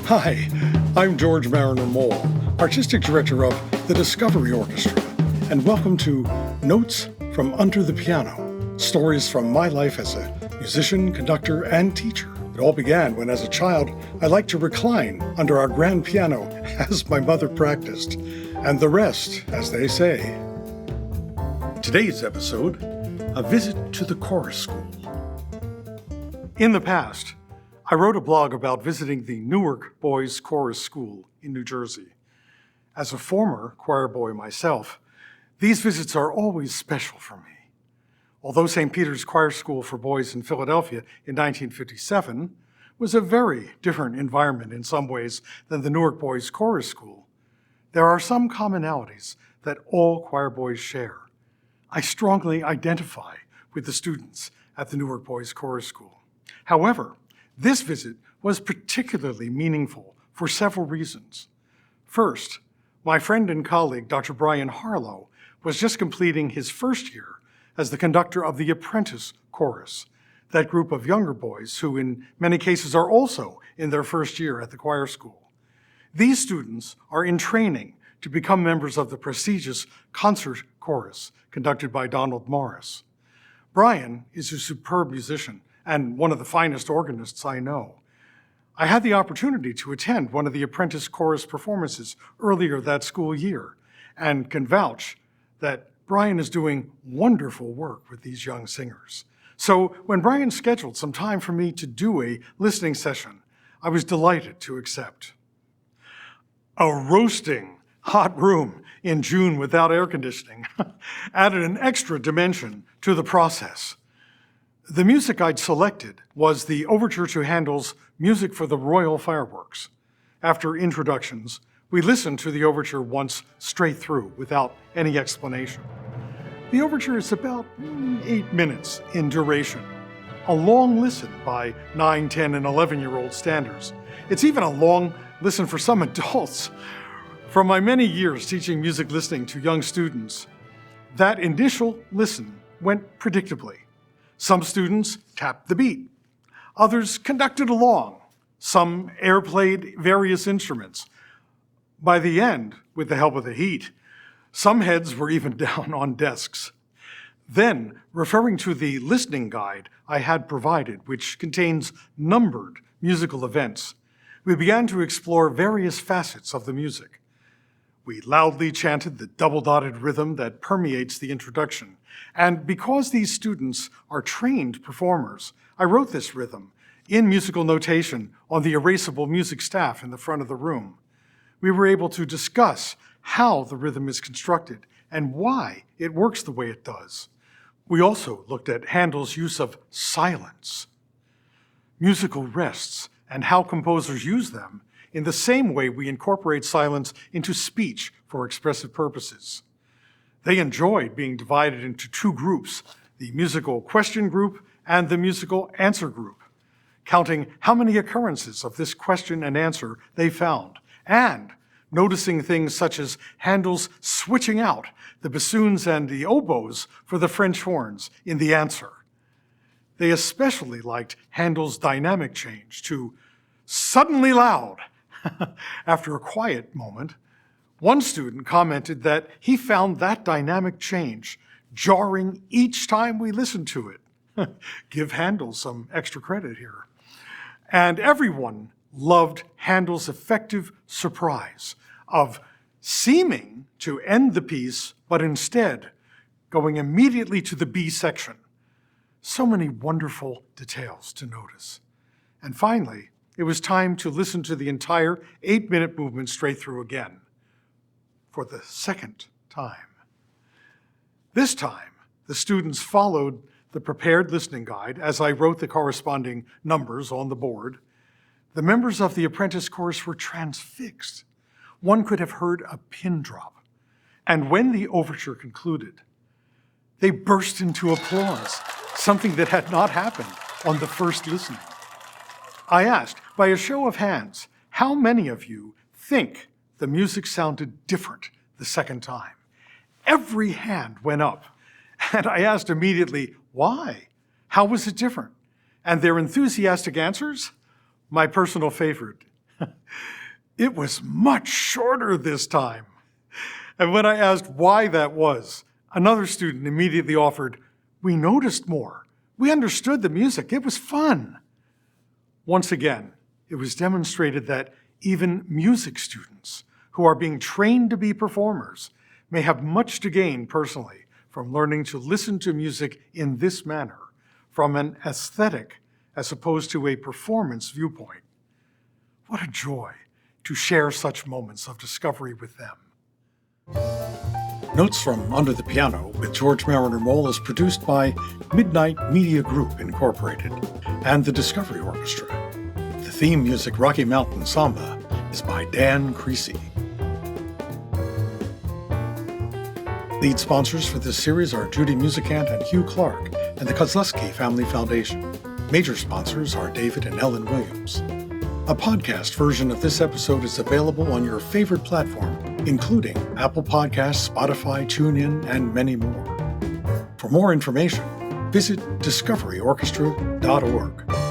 Hi, I'm George Mariner Mole, Artistic Director of the Discovery Orchestra, and welcome to Notes from Under the Piano, stories from my life as a musician, conductor, and teacher. It all began when, as a child, I liked to recline under our grand piano as my mother practiced, and the rest, as they say. Today's episode, a visit to the chorus school. In the past, I wrote a blog about visiting the Newark Boys Chorus School in New Jersey. As a former choir boy myself, these visits are always special for me. Although St. Peter's Choir School for Boys in Philadelphia in 1957 was a very different environment in some ways than the Newark Boys Chorus School, there are some commonalities that all choir boys share. I strongly identify with the students at the Newark Boys Chorus School. However, this visit was particularly meaningful for several reasons. First, my friend and colleague, Dr. Brian Harlow, was just completing his first year as the conductor of the Apprentice Chorus, that group of younger boys who in many cases are also in their first year at the choir school. These students are in training to become members of the prestigious concert chorus conducted by Donald Morris. Brian is a superb musician and one of the finest organists I know. I had the opportunity to attend one of the Apprentice Chorus performances earlier that school year and can vouch that Brian is doing wonderful work with these young singers. So when Brian scheduled some time for me to do a listening session, I was delighted to accept. A roasting hot room in June without air conditioning added an extra dimension to the process. The music I'd selected was the overture to Handel's Music for the Royal Fireworks. After introductions, we listened to the overture once straight through without any explanation. The overture is about 8 minutes in duration, a long listen by 9, 10, and 11-year-old standards. It's even a long listen for some adults. From my many years teaching music listening to young students, that initial listen went predictably. Some students tapped the beat. Others conducted along. Some air-played various instruments. By the end, with the help of the heat, some heads were even down on desks. Then, referring to the listening guide I had provided, which contains numbered musical events, we began to explore various facets of the music. We loudly chanted the double-dotted rhythm that permeates the introduction. And because these students are trained performers, I wrote this rhythm in musical notation on the erasable music staff in the front of the room. We were able to discuss how the rhythm is constructed and why it works the way it does. We also looked at Handel's use of silence, musical rests, and how composers use them in the same way we incorporate silence into speech for expressive purposes. They enjoyed being divided into two groups, the musical question group and the musical answer group, counting how many occurrences of this question and answer they found, and noticing things such as Handel's switching out the bassoons and the oboes for the French horns in the answer. They especially liked Handel's dynamic change to suddenly loud after a quiet moment. One student commented that he found that dynamic change jarring each time we listened to it. Give Handel some extra credit here. And everyone loved Handel's effective surprise of seeming to end the piece, but instead going immediately to the B section. So many wonderful details to notice. And finally, it was time to listen to the entire 8-minute movement straight through again, for the second time. This time, the students followed the prepared listening guide as I wrote the corresponding numbers on the board. The members of the Apprentice Chorus were transfixed. One could have heard a pin drop. And when the overture concluded, they burst into applause, something that had not happened on the first listening. I asked, by a show of hands, how many of you think the music sounded different the second time? Every hand went up, and I asked immediately, why? How was it different? And their enthusiastic answers? My personal favorite, It was much shorter this time. And when I asked why that was, another student immediately offered, "We noticed more. We understood the music. It was fun." Once again, it was demonstrated that even music students who are being trained to be performers may have much to gain personally from learning to listen to music in this manner, from an aesthetic as opposed to a performance viewpoint. What a joy to share such moments of discovery with them. Notes from Under the Piano with George Mariner Mole is produced by Midnight Media Group, Incorporated, and the Discovery Orchestra. The theme music, Rocky Mountain Samba, is by Dan Creasy. Lead sponsors for this series are Judy Musicant and Hugh Clark and the Kozlowski Family Foundation. Major sponsors are David and Ellen Williams. A podcast version of this episode is available on your favorite platform, including Apple Podcasts, Spotify, TuneIn, and many more. For more information, visit discoveryorchestra.org.